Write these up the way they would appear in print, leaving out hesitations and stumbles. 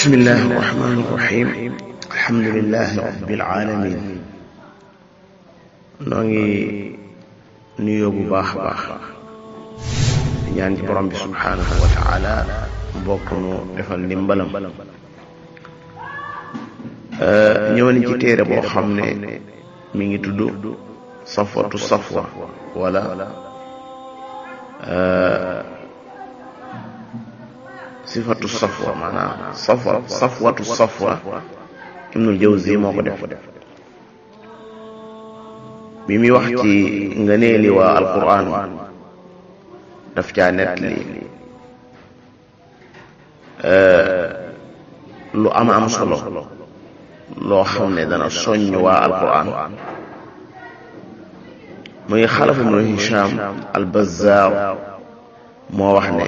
bismillahi irrahmani irrahim alhamdulilahi rabbil alamin noo ngi nuyoo bu baax a baax di ñaan ci borom bi subhanahu wa taala mbokk nu defal ndimbalam ñëw nañ ci téere boo xam ne mi ngi tudd safwatu safwa wala sifatu safwa maanaam safwatu safwa ibnul jawzi moo ko def bi muy wax ci ngëneeli waa alquran daf caa nettali lu am solo loo xam ne dana soññ waa alquran muy Xalaf ibnu Hisham al-Bazzaar moo wax ne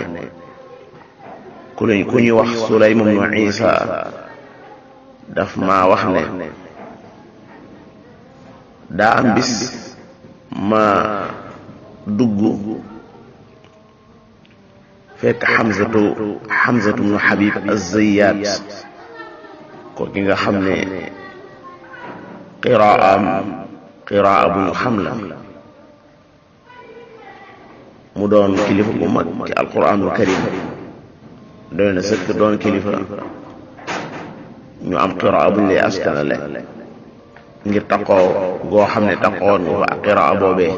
ku ñuy wax Sulaym ibnu Isa daf maa wax ne daa am bis ma dugg fekk Hamzatu ibnu Habib az-Zayyat ko ki nga xam ne qiraa bu ñu xam la mu doon kilifa bu mag ci alquranul karim doy na sëkk doon kilifa ñu am qiraa buñ lay askanale ngir taqoo goo xam ne taqoon nga fa ak qiraa boobee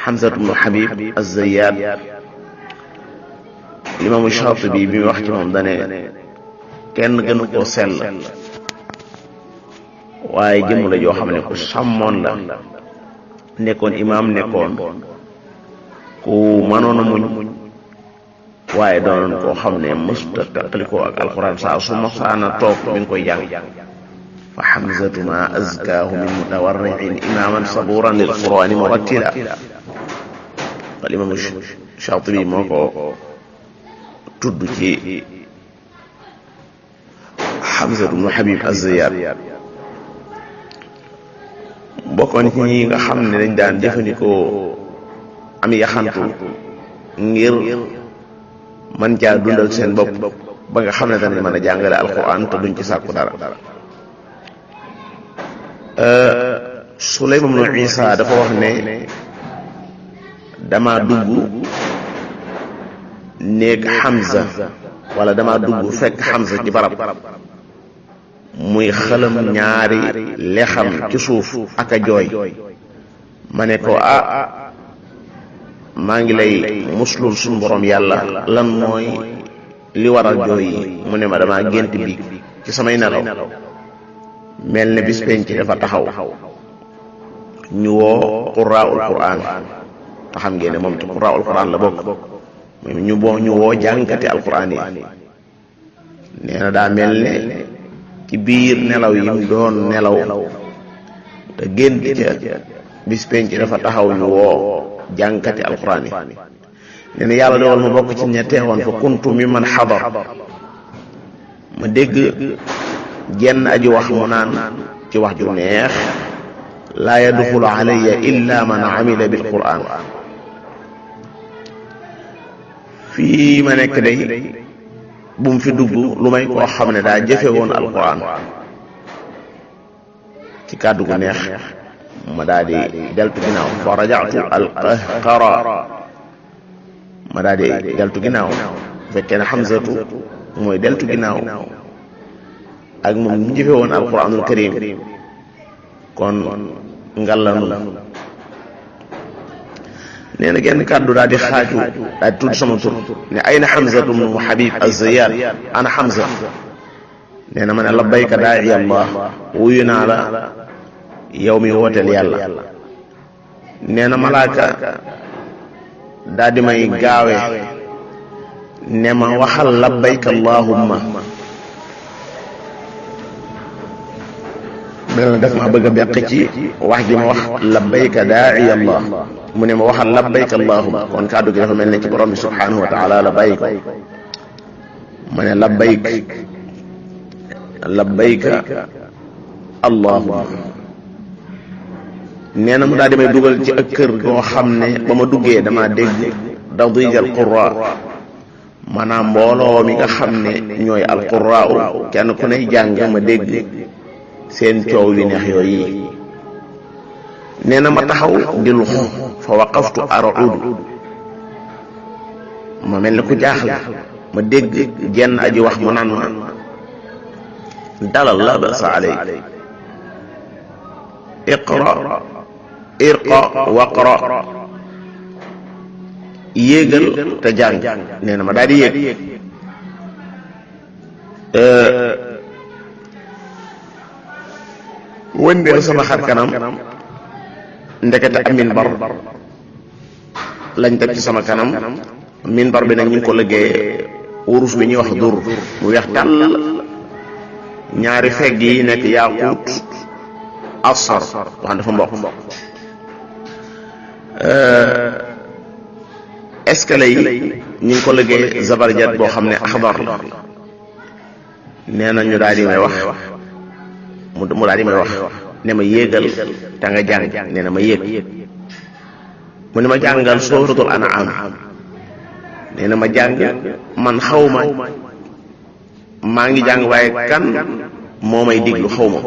Hamzatu ibnu Habib az-Zayyat Imaamu Shaatibi bi mu wax ci moom dane kenn gënu koo sell waaye jëmm la joo xam ne ku sàmmoon la nekkoon imaam nekkoon ku mënoon a muñ waaye doonoon koo xam ne mësuta taqalikoo ak alquran saa su mosaana toog mi ngi koy jàng fa Hamzatu ma azkaahu min mutawarri'in imaaman saburan lil qur'ani murattila al imaamu Shaatibi moo ko tudd ci Hamzatu ibnu Habib az-Zayyat bokkoon ci ñi nga xam ne dañ daan jëfandikoo am yaxantu ngir man caa dundal seen bopp ba nga xam ne danañ mën a jàngale alquran te duñ ci sàkku dara. Sulaym ibnu Isa dafa wax ne dama dugg néeg Hamza wala dama dugg fekk Hamza ci barab muy xalam ñaari lexam ci suuf ak a jooy ma ne ko maa ngi lay muslul suñu borom yàlla lan mooy li waral jooy yi mu ne ma dama gént bi ci samay nelaw mel ne bis penc dafa taxaw ñu woo qurraa'ul qur'an te xam ngeen ne moom ci qurraa'ul qur'an la bokk ñu woo jàngkati alquran yi nee na daa mel ne ci biir nelaw yi mu doon nelaw te gént ca bis penc dafa taxaw ñu woo jàngkati alquran yi nee na yàlla dogal ma bokk ci ña teewoon fa kuntu mi man xadar ma dégg jenn aji wax mu naan ci wax ju neex laa yadxulu alayya illa man amila bil quran fii ma nekk day bu mu fi dugg lu may koo xam ne daa jëfe woon alquran ci kàddu gu neex ma daa di deltu ginnaaw fa rajatu alqahqara ma daa di deltu ginnaaw fekkee ne Hamzatu mooy deltu ginnaaw ak moom mu jëfe woon alquranul karim kon ngallanu nee na genn kàddu daal di xaaju daal di tudd sama tur ne ayna Hamzatu ibnu Habib az-Zayyat ana Hamza nee na ma ne labbayka daa'i Allah wuyu naa la yow mi wooteel yàlla nee na malaaka daal di may gaawe ne ma waxal labbayka Allahumma mel na daf ma bëgg a beq ci wax gi ma wax labbayka daa'i Allah mu ne ma waxal labbayka Allahumma kon kàddu gi dafa mel ne ci borom bi subhanahu wa taala la bàyyi ko ma ne labbayka Allahumma nee na mu daal di may dugal ci ak kër goo xam ne ba ma duggee dama dégg dadijal qurra maanaam mbooloo mi nga xam ne ñooy alquraaw kenn ku ne jàng ma dégg seen coow wi neex yooyu nee na ma taxaw di luxu fa waqaftu ar'udu ma mel ni ku jaaxle ma dégg jenn aji wax mu naan ma dalal la basa alay irqa waqra yéegal te jàng nee na ma daal di yéeg wëndeel sama xar kanam ndekete am minbar lañ teg ci sama kanam minbar bi nag ñu ngi ko liggéeyee wurus bi ñuy wax dur mu weex tàll ñaari fegg yi nekk yaaquut asar wax dafa mboq escalier yi ñu ngi ko liggéey zabarjat boo xam ne axdar la nee na ñu daal di may wax mu daal di may wax ne ma yéegal te nga jàng nee na ma yéeg mu ne ma jàngal suratul an'am nee na ma jàng man xaw ma maa ngi jàng waaye kan moo may diglu xaw ma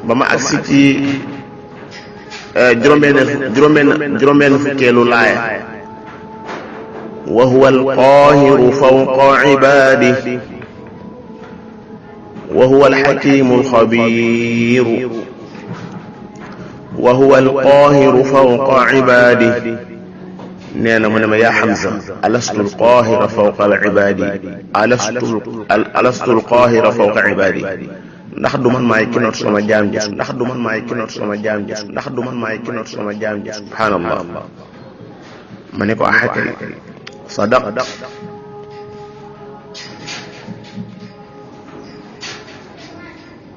ba ma agsi ci juróom-benn fukkeelu laaya wa huwa alqaahiru fawqa ibaadihi wa huwa alxakiimu alxabiiru wa huwa alqaahiru fawqa ibaadihi nee na mu ne ma yaa Hamza alastu alqaahira fawqa alibaadi alastu alqaahira fawqa ibaadi ndax du man maay ki noot sama jaam ji ndax du man maay ki noot sama jaam ji ndax du man maay ki noot sama jaam ji subhaanallah ma ne ko axakay sadaq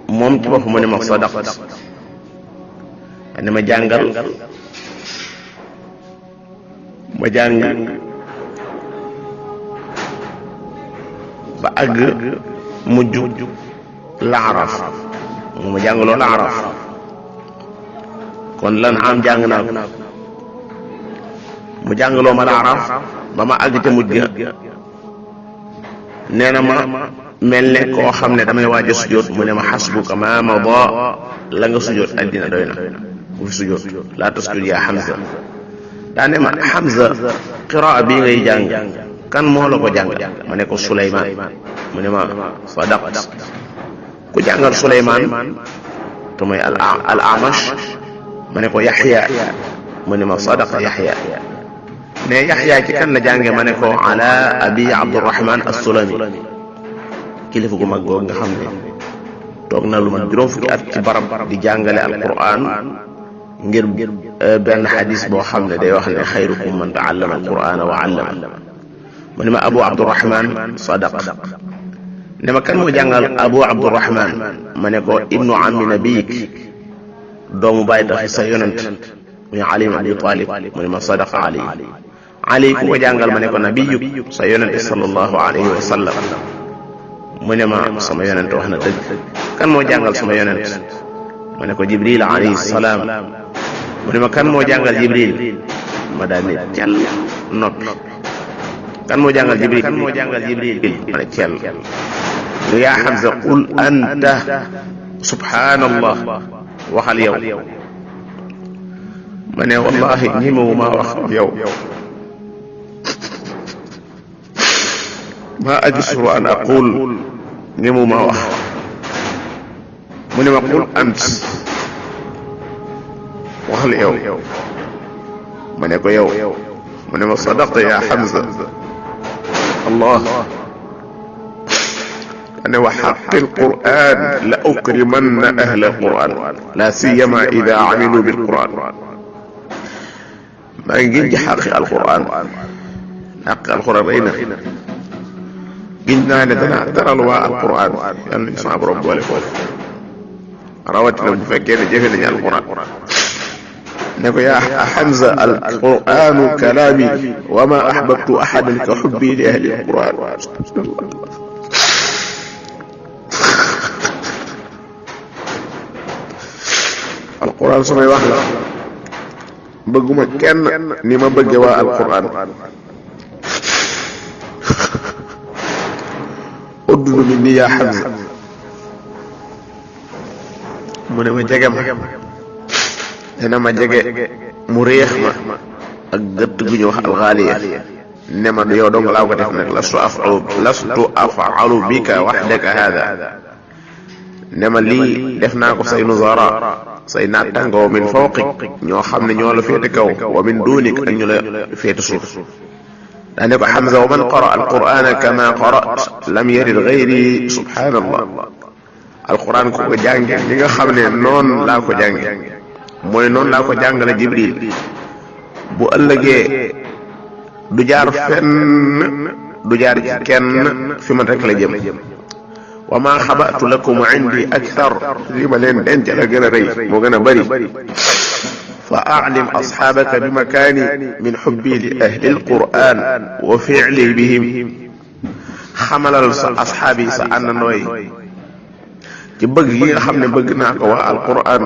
moom ci bopp mu ne ma sadaq ne ma jàngal ma jàng ba àgg mujj laaraf mu ma jàngaloo laaraf kon lan am jàng naa ko mu jàngaloo ma laaraf ba ma àgg ca mujj ga nee na ma mel ne koo xam ne damay waaj a sujjóot mu ne ma xasbuka ma mada la nga sujjóot addina doy na bu fi sujjóot laa tasjud yaa Hamza daa ne ma Hamza qiraa bii ngay jàng kan moo la ko jàng ma ne ko Suleymaan mu ne ma sadaqt ku jàngal Suleymaan te mooy al Amash ma ne ko Yaxya mu ne ma sadaqa Yaxya ne Yaxya ci kan la jànge ma ne ko ala abi Abdurrahman as-Sulami kilifa gu mag googu nga xam ne toog na lu ma juróom fukki at ci barab di jàngale alquran ngir benn xadis boo xam ne day wax ne xayrukum man taallama alqurana wa allama mu ne ma Abu Abdurrahman sadaq ne ma kan moo jàngal Abu Abdurrahman ma ne ko ibnu ammi nabiyik doomu bàyyi tax sa yonent muy Ali ibn Abi Talib mu ne ma sadaqa Ali Ali ku ko jàngal ma ne ko nabiyuk sa yonent sallallahu alayhi wa sallam mu ne ma sama yonent wax na dëgg kan moo jàngal sama yonent ma ne ko Jibril alayhi salaam mu ne ma kan moo jàngal Jibril ma daal ne cel noppi kan moo jàngal Jibril kan moo jàngal Jibril ma ne cel lu yaa Hamza qul anta subhanallah waxal yow ma ne wallahi ñi ma wax yow ma ajsuru an aqul ñi ma wax mu ne ma qul ant waxal yow ma ne ko yow mu ne ma sadaqta ya Hamza Allah أنا وحق القرآن لأكرمن أهل القرآن لا سيما إذا عملوا بالقرآن ما نجي حق القرآن حق القرآن أين قلنا لدنا ترى لواء القرآن يعني نسمع برب والفول روتنا مفكر جهل القرآن نقول يا حمزة القرآن كلامي وما أحببت أحدا كحبي لأهل القرآن alquran samay wax la bëgguma kenn ni ma bëgge waa alquran udnu minni yaa Hamza mu ne ma jege ma dana ma jege mu réex ma ak gëtt gu ñu wax alxaaliya ne ma yow dong laa ko def nag lastu afalu bika wahdaka hada ne ma lii def naa ko say nuzara say nattanga wa min fawqik ñoo xam ne ñoo la féete kaw wa min duunik ak ñu la féete suuf daa ne ko Hamza wa man qara alqur'ana kama qarat lam yarid ghayri subhanallah alquran ku ko jànge li nga xam ne noonu laa ko jànge mooy noonu laa ko jàngale Jibril bu ëllëgee du jaar fenn du jaar ci kenn fi man rek la jëm wa ma xabatu lakum indi akthar li ma leen denc la gën a rëy moo gën a bëri fa a'lim asxaabaka bi makaani min xubbi li ahli alquran wa fi'li bihim xamalal sa asxaab yi sa àndandooy ci bëgg yi nga xam ne bëgg naa ko waa alquran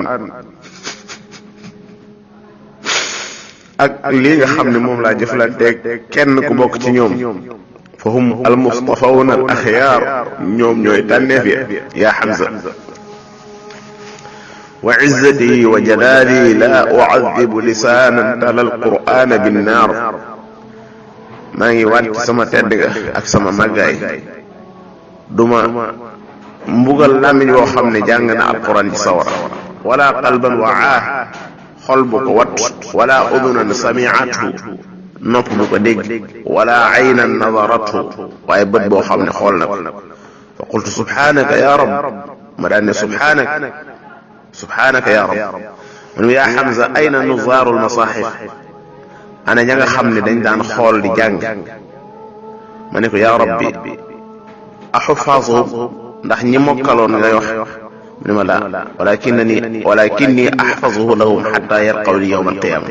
ak lii nga xam ne moom laa jëflanteeg kenn ku bokk ci ñoom fa hum almustafawna al axyaar ñoom ñooy tànneef ya Hamza wa izzati wa jalaali la u'adhibu lisaanan tala alqur'ana binnaar maa ngi waat ci sama tedd ga ak sama màggaay duma mbugal làmmiñ woo xam ne jàng na alquran ci sawara wala qalban wa'aa xol bu ko wat wala udunan sami'athu nopp bu ko dégg wala aynan nadaratu waaye bët boo xam ne xool na ko fa qultu subhanaka ya rab ma daan ne subhanaka ya rab man yaa Hamza ayna nuzaaru almasahif ana ña nga xam ne dañ daan xool di jàng ma ne ko ya rabbi axufaasuhum ndax ñi mokkaloon ngay wax mu ne ma laa walakinni ahfazuhu lahum xatta yarqaw li yawm alqiyama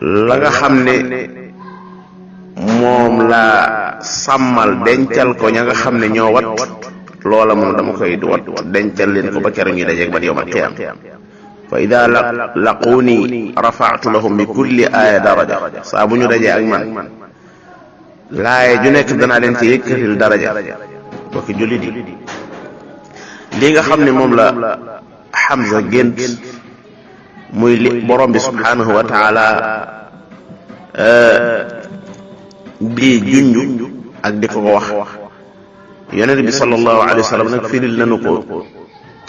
la nga xam ne moom laa sàmmal dencal ko ña nga xam ne ñoo wat loola moom dama koy wat dencal leen ko ba keroog ñuy dajeeg ba yawm alqiyama fa ida laquuni rafa'tu lahum bi kulli aaya daraja saa bu ñu dajee ak man laaye ju nekk danaa leen ci yëkkatil daraja bokki jullit yi lii nga xam ne moom la Hamza gént muy li borom bi subhanahu wa taala di junju ak di ko wax yonent bi sallallahu alayhi wa sallam nag firil nañu ko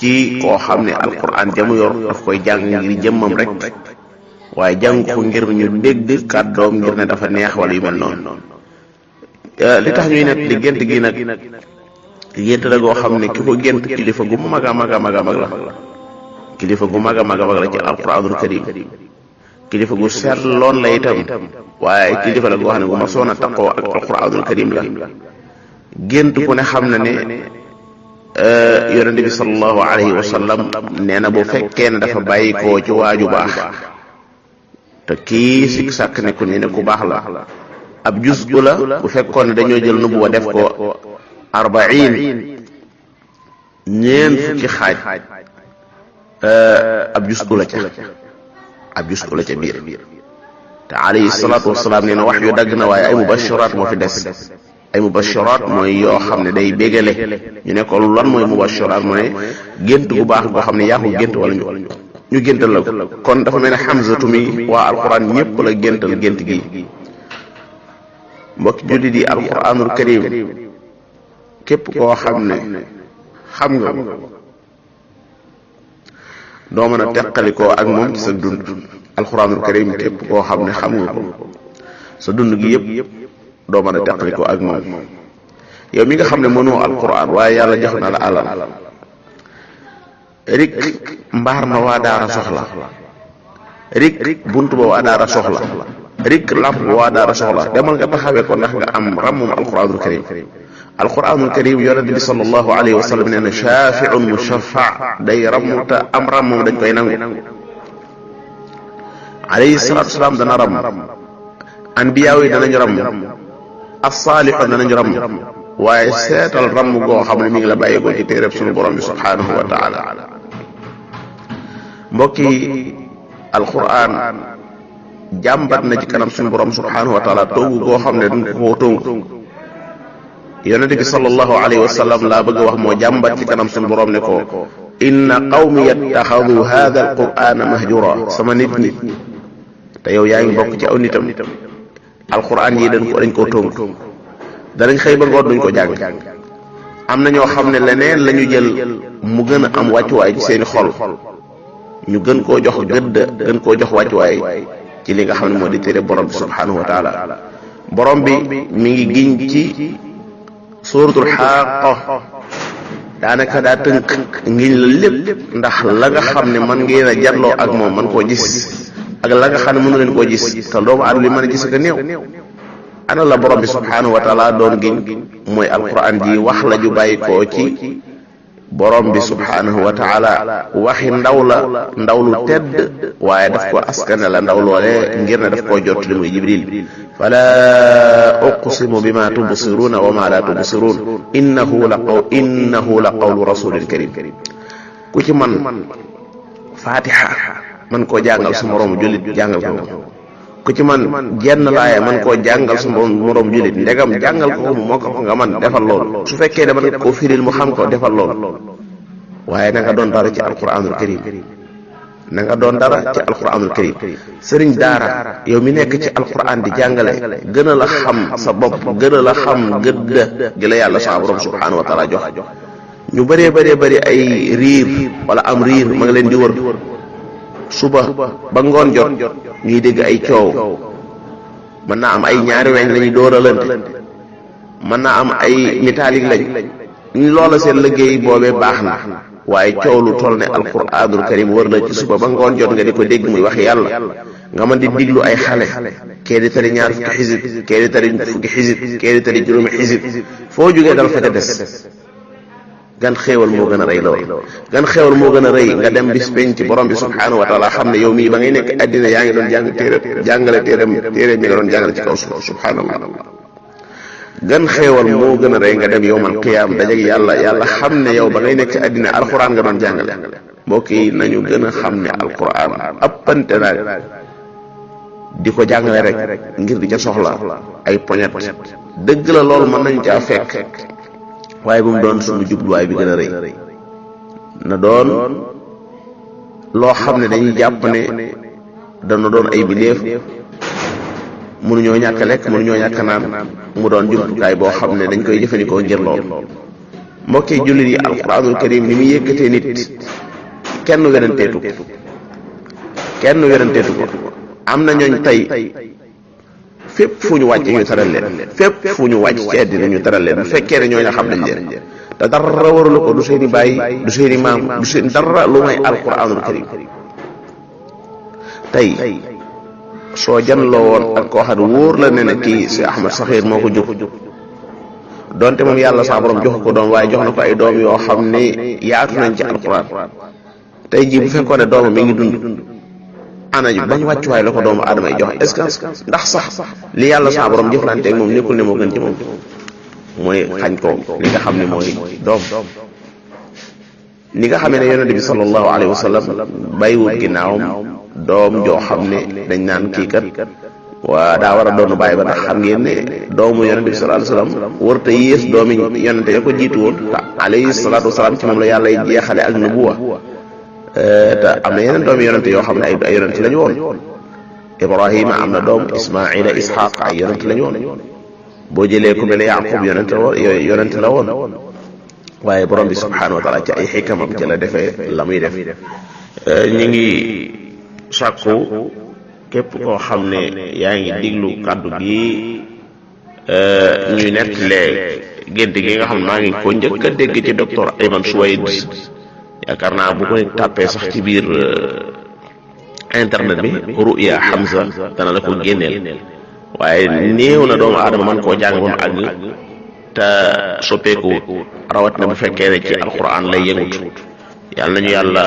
ci koo xam ne alquran jamu yor daf koy jàng ngir jëmmam rek waaye jàng ko ngir ñu dégg kàddoom ngir ne dafa neex wala yu mel noonu li tax ñuy nekk di gént gi nag gént la goo xam ne ki ko gént kilifa gu mag a mag a mag a mag la kilifa gu mag a mag a mag la ci alquranul karim kilifa gu seetloon la itam waaye kilifa la goo xam ne gu ma soon a taqoo ak alquranul karim la gént ku ne xam na ne yonent bi sallallahu alayhi wa sallam nee na bu fekkee ne dafa bàyyi koo ci waaju baax te kii si sàkk ne ku ne ku baax la ab jus la bu fekkoon ne dañoo jël nubuwa def ko 40 ñeent fukki xaaj ab jus la ca biir te alayhi salaatu wasalaam nee na wax yu dagg na waaye ay mubashiraat moo fi des ay mubashiraat mooy yoo xam ne day bégale ñu ne ko lan mooy mubashiraat mu ne gént gu baax goo xam ne yaa ko gént wala ñu géntal la ko kon dafa mel ne Hamzatu mi waa alquran ñëpp la géntal gént gi mbokki jullit yi alquranul karim képp koo xam ne xam nga doo mën a teqalikoo ak moom ci sa dund alquranul karim képp koo xam ne xam nga ko sa dund gi yëpp doo mën a teqalikoo ak moom yow mi nga xam ne mënoo alquran waaye yàlla jox na la alal rik mbaar ma waa daara soxla rik buntu ba waa daara soxla rik lamp ba waa daara soxla demal nga taxawee ko ndax nga am rammum alquranul karim alquranul karim yonent bi sallallahu alayhi wa sallam nee na shafi'un mushaffa day rammuta am rammum dañ koy nangu alayhi salatu wasalaam dana ram anbiyaaw yi danañ ram as-saalihun danañ ram waaye seetal ramm goo xam ne mi ngi la bàyyi ko ci téereb sunu borom bi subhanahu wa taala mbokki alquran jàmbat na ci kanam suñu borom subhanahu wa taala toogu goo xam ne duñ ko tongu yonente bi sallallahu alayhi wa sallam laa bëgg a wax moo jàmbat ci kanam suñu borom ne ko inna qawmi yattaxadu hada alqur'ana mahjura sama nit ñi te yow yaa ngi bokk ci aw nitam alquran yi dañ koo tónk danañ xëy ba ngoor duñ ko jàng am na ñoo xam ne leneen la ñu jël mu gën a am wàccuwaay ci seeni xol ñu gën koo jox gëdd gën koo jox wàccuwaay ci li nga xam ne moo di téere borom bi subhanahu wa taala borom bi mi ngi giñ ci suratul xaaqa daanaka daa tënk ngiñ la lépp ndax la nga xam ne man ngeen a jarloo ak moom man koo gis ak la nga xam ne mënu leen koo gis te doomu aadama li mën a gis ak a néew ana la borom bi subhanahu wa taala doon giñ mooy alquran ji wax la ju bàyyi koo ci borom bi subhanahu wa taala waxi ndaw lu tedd waaye daf ko askane la ndaw loole ngir ne daf koo jot li muy jibril fala uqsimu bima tubsiruna wa ma la tubsirun innahu la qawlu rasulin karim ku ci man fatiha man koo jàngal sa moroomu jullit jàngal ko ku ci man jenn laaya man koo jàngal sa moroomu jullit ndegam jàngal ko moo ko nga man defal loolu su fekkee dama ne koo firil mu xam ko defal loolu waaye na nga doon dara ci alquranul karim na nga doon dara ci alquranul karim sëriñ daara yow mi nekk ci alquran di jàngale gën a la xam sa bopp gën a la xam gëdd gi la yàlla sa borom subhanahu wa taala jox ñu bëree bëri ay riir wala am riir ma nga leen di wër suba ba ngoon jot ñuy dégg ay coow mën naa am ay ñaari weñ lañuy dóoralante mën naa am ay métallique lañ loola seen liggéey boobee baax na waaye coow lu toll ne alquranul karim wër la ci suba ba ngoon jot nga di ko dégg muy wax yàlla nga mën di diglu ay xale kee di tari ñaar fukki xisib kee di tari fukki xisib kee di tari juróomi xisib foo jógee dal fa ca des gan xéewal moo gën a rëy lool gan xéewal moo gën a rëy nga dem bis penc ci borom bi subhanahu wa taala xam ne yow mii ba ngay nekk addina yaa ngi doon jàng téere mi nga doon jàngale ci kaw subhanallah gan xéewal moo gën a rëy nga dem yowmal qiyaam dajeg yàlla xam ne yow ba ngay nekk ci addina alquran nga doon jàngale mbokk yi nañu gën a xam ne alquran appante naag di ko jàngale rek ngir di ca soxla ay poñet dëgg la loolu mën nañ caa fekk waaye bu mu doon suñu jubluwaay bi gën a rëy na doon loo xam ne dañuy jàpp ne dana doon ay bindéef mënuñoo ñàkk lekk mënuñoo ñàkk naan mu doon jumtukaay boo xam ne dañ koy jëfandikoo ngir lool mbokki jullit yi alquranul karim ni muy yëkkatee nit kenn weranteetu ko am na ñooñ tey fépp fu ñu wàcc ñu taral leen fépp fu ñu wàcc ci àddina ñu taral leen bu fekkee ne ñooñu xam nañ leen te dara waralu ko du seeni baay du seeni maam du seen dara lu may alquranul karim tey soo janloo woon ak koo xam ne wóor la ne kii si Ahmad Saxiir moo ko jóg donte moom yàlla sa borom jox ko doom waaye jox na ko ay doom yoo xam ne yaatu nañ ci alquran tey jii bu fekkoon ne doomam mi ngi dund ana bañ wàccuwaay la ko doomu aadama yi jox est-ce que ndax sax li yàlla sa borom jëflanteeg moom nekkul ne moo gën ci moom mooy xañ ko li nga xam ne mooy doom ni nga xamee ne yonente bi sallallahu alayhi wa sallam bàyyiwul ginnaawam doom joo xam ne dañ naan kii kat waa daa war a doon bàyyi ba ndax xam ngeen ne doomu yonente bi sallallahu alayhi wa sallam warta yées doomi yonente ya ko jiitu woon te alayhi salaatu wasalaam ci moom la yàlla jeexale ak nubuwa te am na yeneen doomi yonente yoo xam ne ay yonente lañu woon Ibrahima am na doom Ismaila Ishaq ay yonente lañu woon boo jëlee ku mel ne Yaqub yonente la woon waaye borom bi subhanahu wa taala ci ay xikamam ci la defee la muy def ñu ngi sàkku képp koo xam ne yaa ngi diglu kàddu gi ñuy nettalee gént gi nga xam ne maa ngi ko njëkk a dégg ci docteur Ayman Suwayd yaakaar naa bu ko tàppee sax ci biir internet bi Ruya Hamza dana la ko génneel waaye néew na doomu aadama man koo jàng ba mu àgg te soppeeku rawat na bu fekkee ne ci alquran lay yëngut yàlla nañu yàlla